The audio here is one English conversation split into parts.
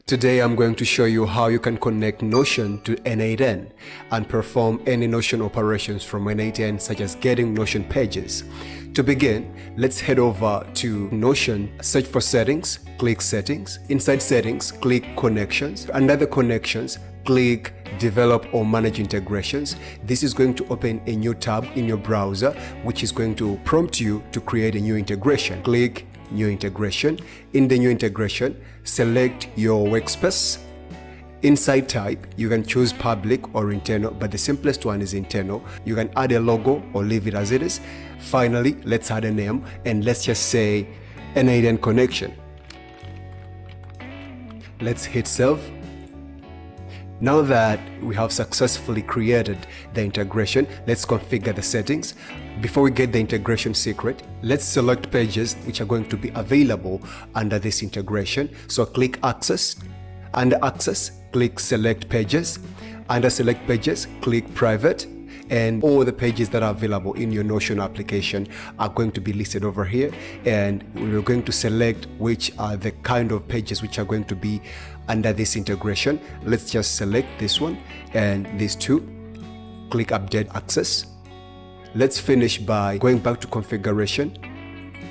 Today I'm going to show you how you can connect Notion to n8n and perform any Notion operations from n8n, such as getting Notion pages. To begin, let's head over to Notion, search for settings, click settings. Inside settings, click connections. Under the connections, click develop or manage integrations. This is going to open a new tab in your browser, which is going to prompt you to create a new integration. Click new integration. In the new integration, select your workspace. Inside type, you can choose public or internal, but the simplest one is internal. You can add a logo or leave it as it is. Finally, let's add a name, and let's just say n8n connection. Let's hit save. Now that we have successfully created the integration, let's configure the settings. Before we get the integration secret, let's select pages which are going to be available under this integration. So click Access. Under Access, click Select Pages. Under Select Pages, click Private. And all the pages that are available in your Notion application are going to be listed over here, and we're going to select which are the kind of pages which are going to be under this integration. Let's just select this one and these two. Click Update Access. Let's finish by going back to configuration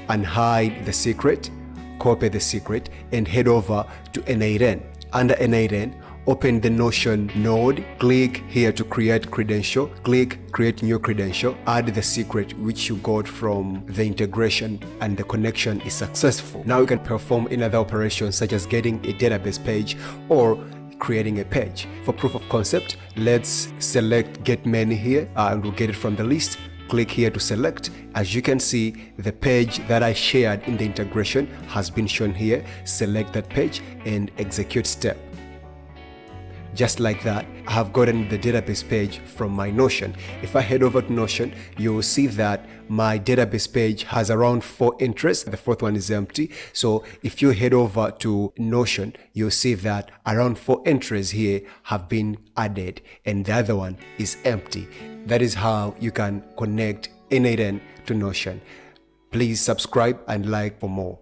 and hide the secret, copy the secret, and head over to n8n. Under n8n, open the Notion node, click here to create credential, click create new credential, add the secret which you got from the integration, and the connection is successful. Now you can perform another operation such as getting a database page or creating a page. For proof of concept, let's select get many here and we'll get it from the list. Click here to select. As you can see, the page that I shared in the integration has been shown here. Select that page and execute step. Just like that, I have gotten the database page from my Notion. If I head over to Notion, you will see that my database page has around 4 entries. The fourth one is empty. So if you head over to Notion, you'll see that around 4 entries here have been added and the other one is empty. That is how you can connect n8n to Notion. Please subscribe and like for more.